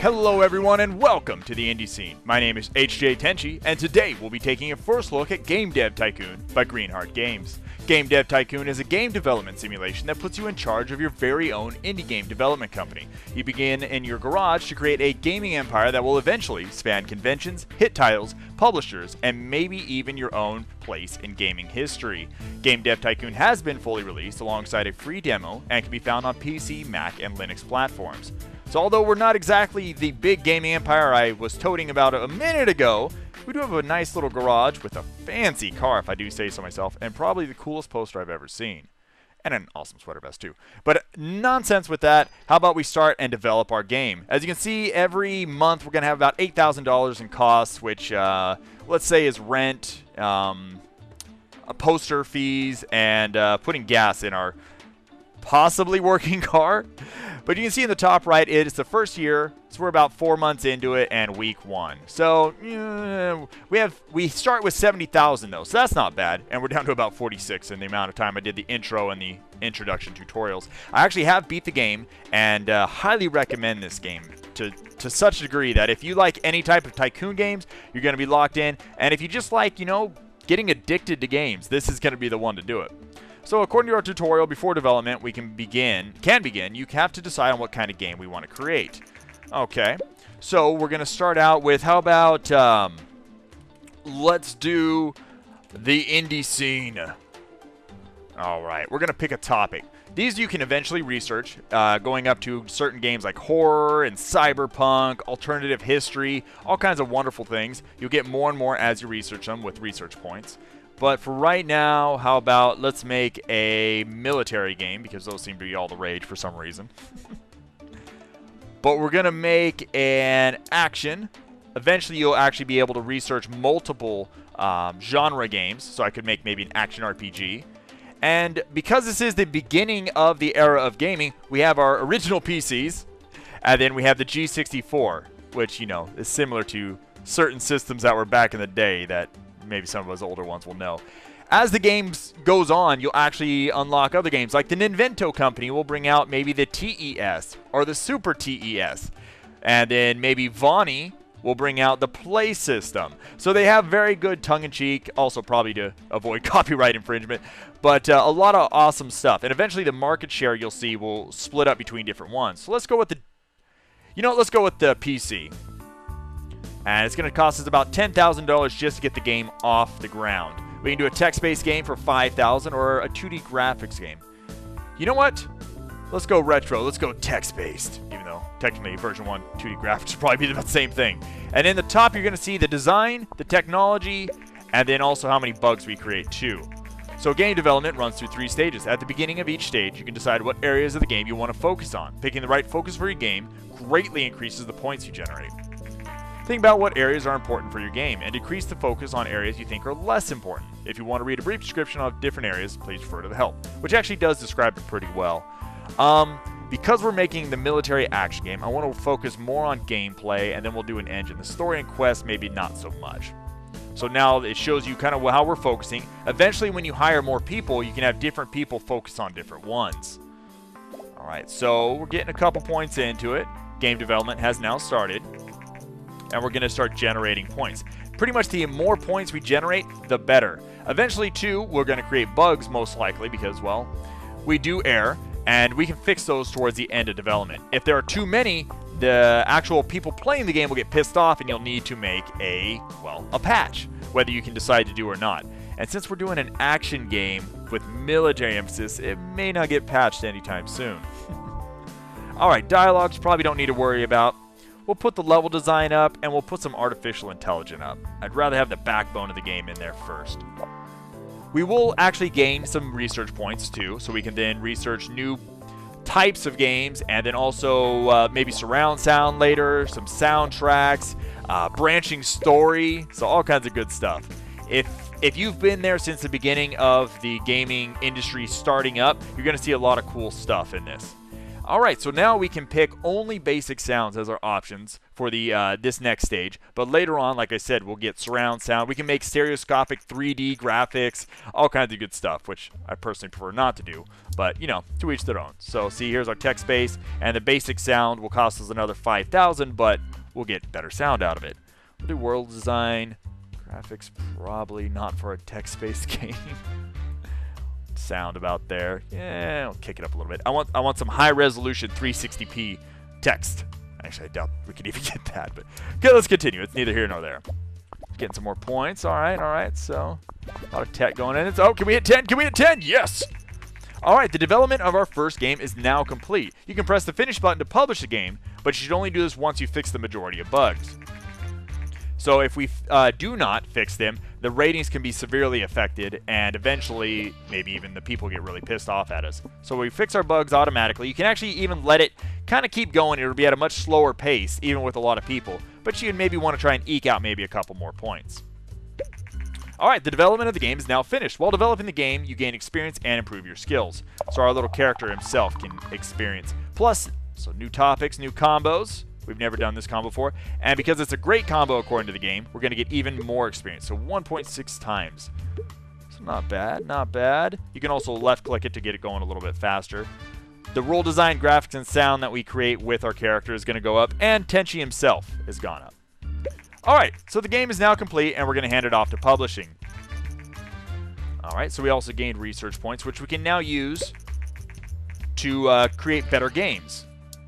Hello everyone and welcome to the Indie Scene. My name is HJ Tenchi and today we'll be taking a first look at Game Dev Tycoon by Greenlight Games. Game Dev Tycoon is a game development simulation that puts you in charge of your very own indie game development company. You begin in your garage to create a gaming empire that will eventually span conventions, hit titles, publishers, and maybe even your own place in gaming history. Game Dev Tycoon has been fully released alongside a free demo and can be found on PC, Mac, and Linux platforms. So although we're not exactly the big gaming empire I was toting about a minute ago, we do have a nice little garage with a fancy car, if I do say so myself, and probably the coolest poster I've ever seen. And an awesome sweater vest too. But nonsense with that, how about we start and develop our game? As you can see, every month we're going to have about $8,000 in costs, which let's say is rent, poster fees, and putting gas in our possibly working car. But you can see in the top right, it's the first year, so we're about 4 months into it and week 1. So we start with 70,000 though, so that's not bad, and we're down to about 46 in the amount of time I did the intro and the introduction tutorials. I actually have beat the game and highly recommend this game to such a degree that if you like any type of tycoon games, you're going to be locked in, and if you just like, getting addicted to games, this is going to be the one to do it. So according to our tutorial, before development, we can begin, you have to decide on what kind of game we want to create. Okay, so we're going to start out with, how about, let's do the indie scene. All right, we're going to pick a topic. These you can eventually research, going up to certain games like horror and cyberpunk, alternative history, all kinds of wonderful things. You'll get more and more as you research them with research points. But for right now, how about let's make a military game, because those seem to be all the rage for some reason. But we're going to make an action. Eventually, you'll actually be able to research multiple genre games, so I could make maybe an action RPG. And because this is the beginning of the era of gaming, we have our original PCs, and then we have the G64, which, is similar to certain systems that were back in the day that maybe some of us older ones will know. As the games goes on, you'll actually unlock other games, like the Ninvento company will bring out maybe the TES or the Super TES, and then maybe Vonnie will bring out the Play System. So they have very good tongue-in-cheek, also probably to avoid copyright infringement, but a lot of awesome stuff. And eventually the market share you'll see will split up between different ones. So let's go with the, let's go with the PC. And it's going to cost us about $10,000 just to get the game off the ground. We can do a text-based game for $5,000 or a 2D graphics game. You know what? Let's go retro. Let's go text-based, even though technically version 1 2D graphics would probably be about the same thing. And in the top, you're going to see the design, the technology, and then also how many bugs we create too. So game development runs through 3 stages. At the beginning of each stage, you can decide what areas of the game you want to focus on. Picking the right focus for your game greatly increases the points you generate. Think about what areas are important for your game and decrease the focus on areas you think are less important. If you want to read a brief description of different areas, please refer to the help, which actually does describe it pretty well. Because we're making the military action game, I want to focus more on gameplay, and then we'll do an engine. The story and quest, maybe not so much. So now it shows you kind of how we're focusing. Eventually, when you hire more people, you can have different people focus on different ones. All right, so we're getting a couple points into it. Game development has now started. And we're going to start generating points. Pretty much the more points we generate, the better. Eventually, too, we're going to create bugs, most likely, because, well, we do err, and we can fix those towards the end of development. If there are too many, the actual people playing the game will get pissed off, and you'll need to make a patch, whether you can decide to do or not. And since we're doing an action game with military emphasis, it may not get patched anytime soon. All right, dialogues probably don't need to worry about. We'll put the level design up, and we'll put some artificial intelligence up. I'd rather have the backbone of the game in there first. We will actually gain some research points too, so we can then research new types of games, and then also maybe surround sound later, some soundtracks, branching story, so all kinds of good stuff. If you've been there since the beginning of the gaming industry starting up, you're going to see a lot of cool stuff in this. All right, so now we can pick only basic sounds as our options for the this next stage. But later on, like I said, we'll get surround sound. We can make stereoscopic 3D graphics, all kinds of good stuff, which I personally prefer not to do. But, you know, to each their own. So, see, here's our text base, and the basic sound will cost us another 5,000, but we'll get better sound out of it. We'll do world design. Graphics, probably not for a text-based game. Sound about there. Yeah, I'll kick it up a little bit. I want some high-resolution 360p text. Actually, I doubt we could even get that, but okay, let's continue. It's neither here nor there. Getting some more points. All right. So, a lot of tech going in. Oh, can we hit 10? Can we hit 10? Yes! All right, the development of our first game is now complete. You can press the finish button to publish the game, but you should only do this once you fix the majority of bugs. So if we do not fix them, the ratings can be severely affected, and eventually, maybe even the people get really pissed off at us. So we fix our bugs automatically. You can actually even let it kind of keep going. It'll be at a much slower pace, even with a lot of people. But you maybe want to try and eke out maybe a couple more points. All right, the development of the game is now finished. While developing the game, you gain experience and improve your skills. So our little character himself can experience. Plus, so new topics, new combos. We've never done this combo before. And because it's a great combo according to the game, we're going to get even more experience. So 1.6 times. So not bad, not bad. You can also left-click it to get it going a little bit faster. The role design, graphics, and sound that we create with our character is going to go up. And Tenchi himself has gone up. Alright, so the game is now complete, and we're going to hand it off to publishing. Alright, so we also gained research points, which we can now use to create better games.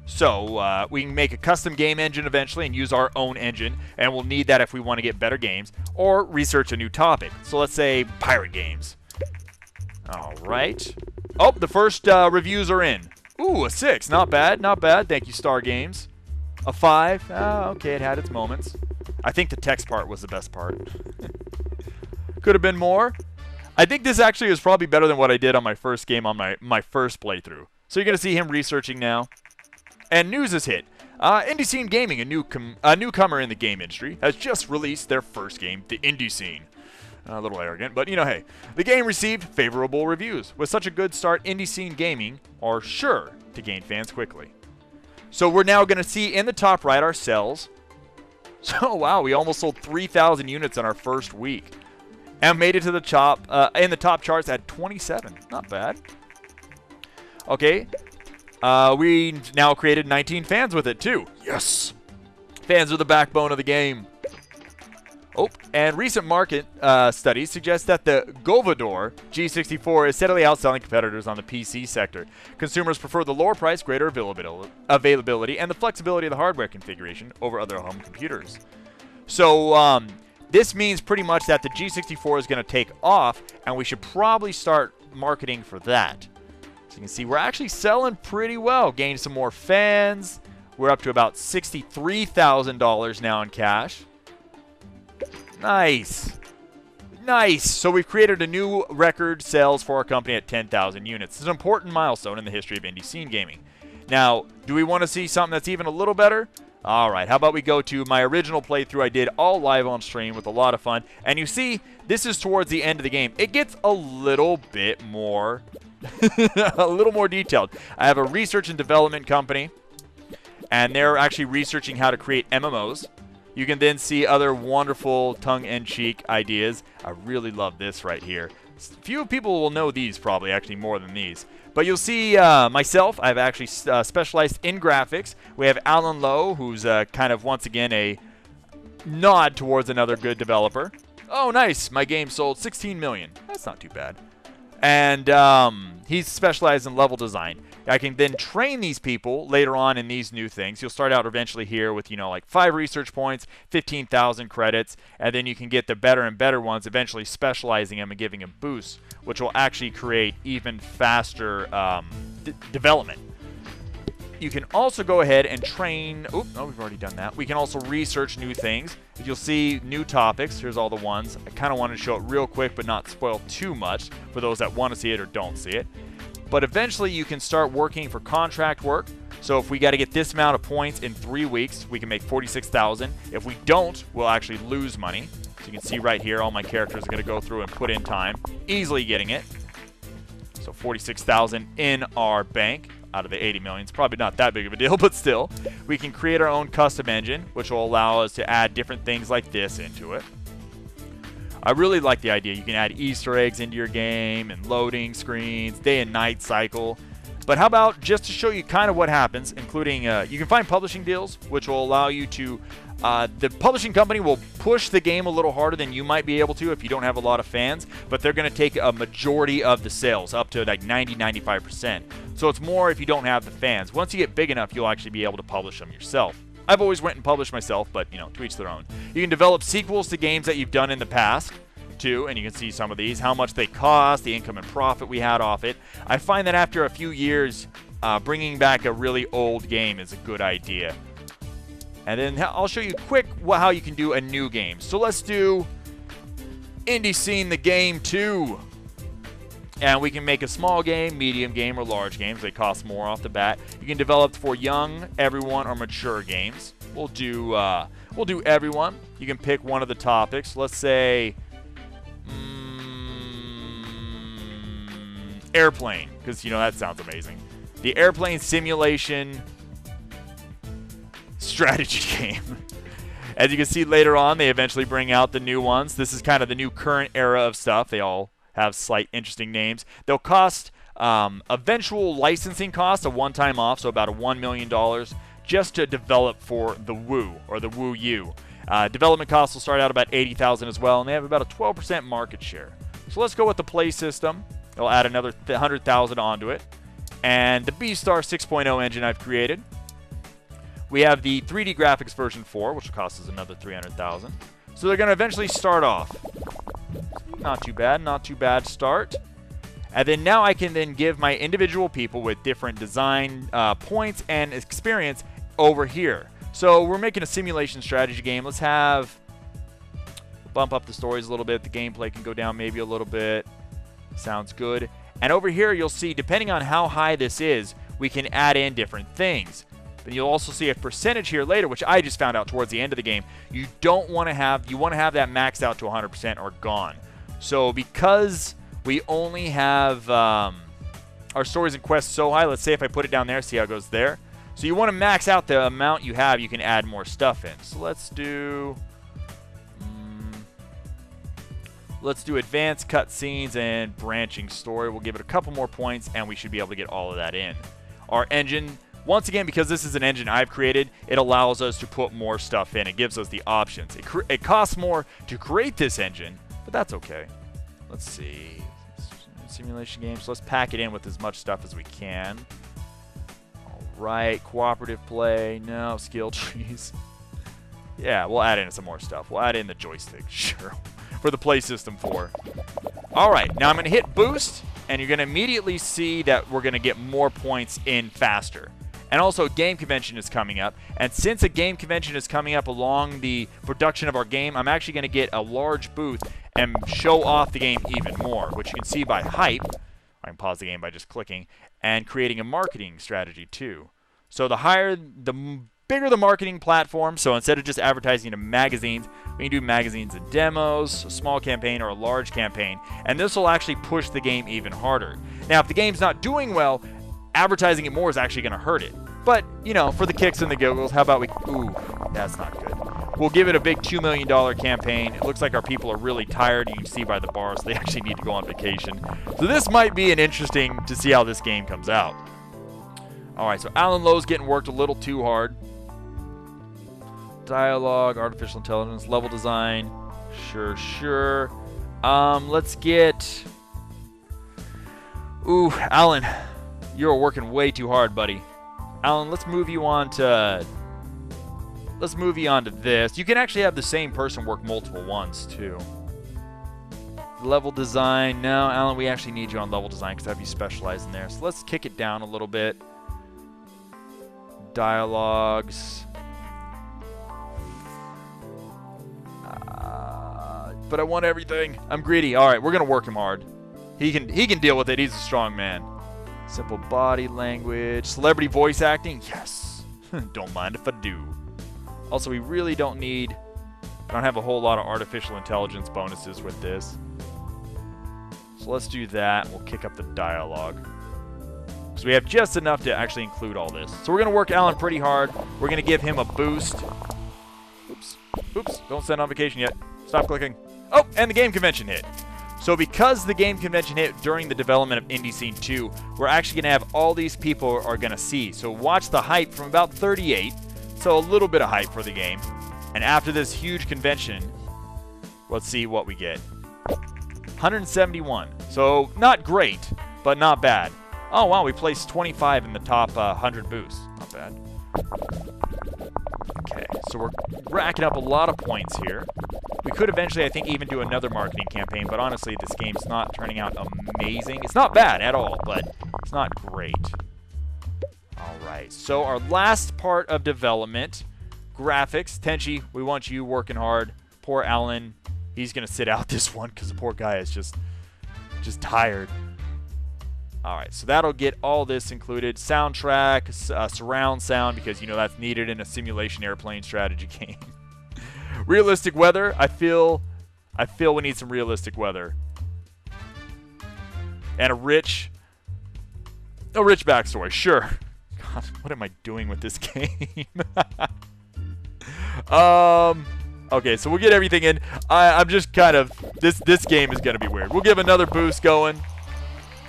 So we can make a custom game engine eventually and use our own engine, and we'll need that if we want to get better games, or research a new topic. So let's say pirate games. All right. Oh, the first reviews are in. Ooh, a 6. Not bad, not bad. Thank you, Star Games. A 5. Okay, it had its moments. I think the text part was the best part. Could have been more. I think this actually is probably better than what I did on my first game on my first playthrough. So you're going to see him researching now. And news has hit. Indie Scene Gaming, a newcomer in the game industry, has just released their first game, the Indie Scene. A little arrogant, but you know, hey. The game received favorable reviews. With such a good start, Indie Scene Gaming are sure to gain fans quickly. So we're now going to see in the top right our sales. So wow, we almost sold 3,000 units in our first week. And made it to the top, in the top charts at 27. Not bad. Okay. We now created 19 fans with it, too. Yes! Fans are the backbone of the game. Oh, and recent market studies suggest that the Govador G64 is steadily outselling competitors on the PC sector. Consumers prefer the lower price, greater availability, and the flexibility of the hardware configuration over other home computers. So, this means pretty much that the G64 is going to take off, and we should probably start marketing for that. You can see we're actually selling pretty well. Gained some more fans. We're up to about $63,000 now in cash. Nice. Nice. So we've created a new record sales for our company at 10,000 units. It's an important milestone in the history of indie scene gaming. Now, do we want to see something that's even a little better? All right, how about we go to my original playthrough I did all live on stream with a lot of fun. And you see, this is towards the end of the game. It gets a little bit more... a little more detailed. I have a research and development company, and they're actually researching how to create MMOs. You can then see other wonderful tongue-in-cheek ideas. I really love this right here. Few people will know these probably, actually more than these. But you'll see myself, I've actually specialized in graphics. We have Alan Lowe, who's kind of, once again, a nod towards another good developer. Oh, nice. My game sold 16 million. That's not too bad. And he's specialized in level design. I can then train these people later on in these new things. You'll start out eventually here with, you know, like 5 research points, 15,000 credits, and then you can get the better and better ones, eventually specializing them and giving them boosts, which will actually create even faster development. You can also go ahead and train... Oh, no, we've already done that. We can also research new things. You'll see new topics. Here's all the ones. I kind of wanted to show it real quick, but not spoil too much for those that want to see it or don't see it. But eventually, you can start working for contract work. So if we got to get this amount of points in 3 weeks, we can make 46,000. If we don't, we'll actually lose money. So you can see right here, all my characters are going to go through and put in time, easily getting it. So 46,000 in our bank. out of the 80 million. It's probably not that big of a deal, but still. We can create our own custom engine, which will allow us to add different things like this into it. I really like the idea. You can add Easter eggs into your game and loading screens, day and night cycle. But how about just to show you kind of what happens, including you can find publishing deals, which will allow you to the publishing company will push the game a little harder than you might be able to if you don't have a lot of fans, but they're going to take a majority of the sales, up to like 90-95%. So it's more if you don't have the fans. Once you get big enough, you'll actually be able to publish them yourself. I've always went and published myself, but you know, to each their own. You can develop sequels to games that you've done in the past too, and you can see some of these, how much they cost, the income and profit we had off it. I find that after a few years, bringing back a really old game is a good idea. And then I'll show you quick how you can do a new game. So let's do Indie Scene the Game 2. And we can make a small game, medium game, or large games. They cost more off the bat. You can develop for young, everyone, or mature games. We'll do everyone. You can pick one of the topics. Let's say airplane, because you know that sounds amazing. The airplane simulation strategy game. As you can see later on, they eventually bring out the new ones. This is kind of the new current era of stuff. They all have slight interesting names. They'll cost eventual licensing costs, a one-time off, so about $1 million just to develop for the Wii or the Wii U. Development costs will start out about $80,000 as well, and they have about a 12% market share. So let's go with the play system. They'll add another $100,000 onto it. And the B-Star 6.0 engine I've created. We have the 3D graphics version 4, which will cost us another $300,000. So they're going to eventually start off. Not too bad start. And then now I can then give my individual people with different design points and experience over here. So we're making a simulation strategy game. Let's bump up the stories a little bit. The gameplay can go down maybe a little bit. Sounds good. And over here you'll see, depending on how high this is, we can add in different things. Then you'll also see a percentage here later, which I just found out towards the end of the game. You want to have that maxed out to 100% or gone. So because we only have our stories and quests so high, let's say if I put it down there, see how it goes there. So you want to max out the amount you have, you can add more stuff in. So let's do advanced cutscenes and branching story. We'll give it a couple more points, and we should be able to get all of that in. Our engine, once again, because this is an engine I've created, it allows us to put more stuff in. It gives us the options. It costs more to create this engine, but that's okay. Let's see. Simulation game. So let's pack it in with as much stuff as we can. All right. Cooperative play. No. Skill trees. Yeah, we'll add in some more stuff. We'll add in the joystick. Sure. For the play system 4. All right. Now I'm going to hit boost, and you're going to immediately see that we're going to get more points in faster. And also, a game convention is coming up. And since a game convention is coming up along the production of our game, I'm actually going to get a large booth and show off the game even more, which you can see by hype. I can pause the game by just clicking, and creating a marketing strategy too. So the bigger the marketing platform, so instead of just advertising to magazines, we can do magazines and demos, a small campaign or a large campaign, and this will actually push the game even harder. Now, if the game's not doing well, advertising it more is actually going to hurt it. But, you know, for the kicks and the giggles, how about we... Ooh, that's not good. We'll give it a big $2 million campaign. It looks like our people are really tired. You can see by the bars they actually need to go on vacation. So this might be an interesting to see how this game comes out. All right, so Alan Lowe's getting worked a little too hard. Dialogue, artificial intelligence, level design. Sure. Let's get... Ooh, Alan, you're working way too hard, buddy. Alan, let's move you on to this. You can actually have the same person work multiple ones, too. Level design. No, Alan, we actually need you on level design because I have you specialize in there. So let's kick it down a little bit. Dialogues. But I want everything. I'm greedy. All right, we're going to work him hard. He can deal with it. He's a strong man. Simple body language. Celebrity voice acting. Yes. Don't mind if I do. Also, we really don't have a whole lot of artificial intelligence bonuses with this. So let's do that. We'll kick up the dialogue. So we have just enough to actually include all this. So we're going to work Alan pretty hard. We're going to give him a boost. Oops. Oops. Don't send on vacation yet. Stop clicking. Oh, and the game convention hit. So because the game convention hit during the development of Indie Scene 2, we're actually going to have all these people are going to see. So watch the hype from about 38. So a little bit of hype for the game. And after this huge convention, let's see what we get. 171. So not great, but not bad. Oh, wow, we placed 25 in the top 100 boosts. Not bad. Okay, so we're racking up a lot of points here. We could eventually, I think, even do another marketing campaign, but honestly, this game's not turning out amazing. It's not bad at all, but it's not great. All right, so our last part of development, graphics. Tenchi, we want you working hard. Poor Alan, he's going to sit out this one because the poor guy is just tired. All right, so that'll get all this included. Soundtrack, surround sound, because, you know, that's needed in a simulation airplane strategy game. Realistic weather. I feel we need some realistic weather. And a rich backstory. Sure. God, what am I doing with this game? Okay, so we'll get everything in. I'm just kind of... This game is going to be weird. We'll give another boost going.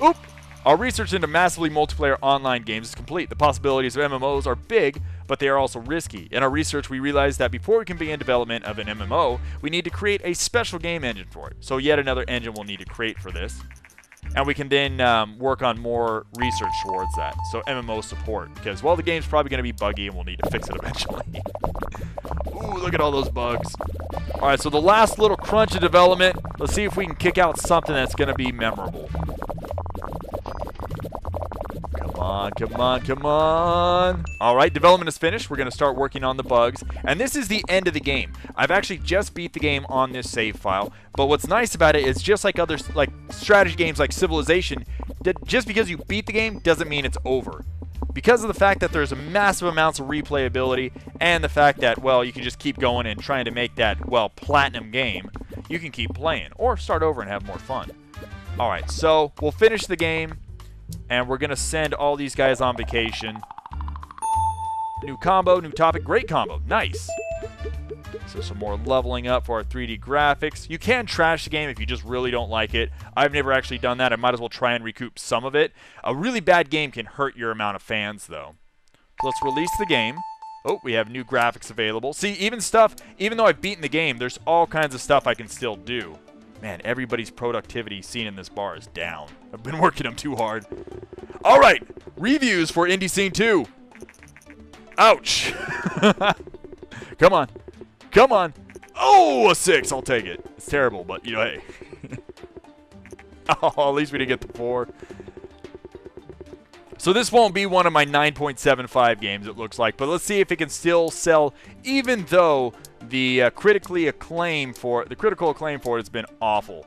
Oop! Our research into massively multiplayer online games is complete. The possibilities of MMOs are big, but they are also risky. In our research, we realized that before we can begin development of an MMO, we need to create a special game engine for it. So yet another engine we'll need to create for this. And we can then work on more research towards that. So MMO support, because, well, the game's probably going to be buggy and we'll need to fix it eventually. Ooh, look at all those bugs. All right, so the last little crunch of development. Let's see if we can kick out something that's going to be memorable. Come on, come on, come on. All right, development is finished. We're going to start working on the bugs. And this is the end of the game. I've actually just beat the game on this save file. But what's nice about it is just like other strategy games like Civilization, just because you beat the game doesn't mean it's over. Because of the fact that there's massive amounts of replayability and the fact that, well, you can just keep going and trying to make that, well, platinum game, you can keep playing or start over and have more fun. All right, so we'll finish the game. And we're going to send all these guys on vacation. New combo, new topic. Great combo. Nice. So some more leveling up for our 3D graphics. You can trash the game if you just really don't like it. I've never actually done that. I might as well try and recoup some of it. A really bad game can hurt your amount of fans, though. So let's release the game. Oh, we have new graphics available. See, even though I've beaten the game, there's all kinds of stuff I can still do. Man, everybody's productivity seen in this bar is down. I've been working them too hard. All right, reviews for Indie Scene 2. Ouch. Come on. Come on. Oh, a 6. I'll take it. It's terrible, but, you know, hey. Oh, at least we didn't get the 4. So this won't be one of my 9.75 games, it looks like. But let's see if it can still sell, even though the critical acclaim for it has been awful.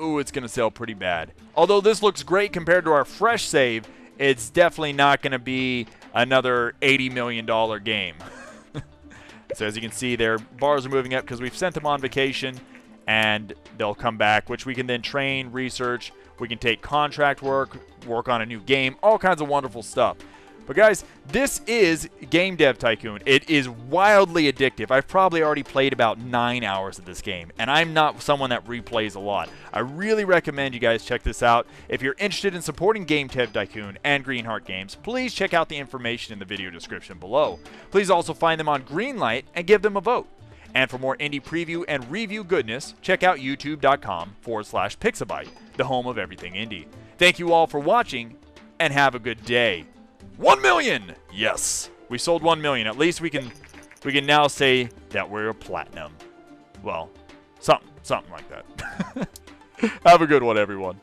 Ooh, it's going to sell pretty bad. Although this looks great compared to our fresh save, it's definitely not going to be another $80 million game. So as you can see, their bars are moving up because we've sent them on vacation, and they'll come back, which we can then train, research. We can take contract work on a new game, all kinds of wonderful stuff. But guys, this is Game Dev Tycoon. It is wildly addictive. I've probably already played about 9 hours of this game, and I'm not someone that replays a lot. I really recommend you guys check this out. If you're interested in supporting Game Dev Tycoon and Greenlight Games, please check out the information in the video description below. Please also find them on Greenlight and give them a vote. And for more indie preview and review goodness, check out youtube.com/Pixabyte, the home of everything indie. Thank you all for watching, and have a good day. 1 million! Yes, we sold 1 million. At least we can now say that we're a platinum. Well, something like that. Have a good one, everyone.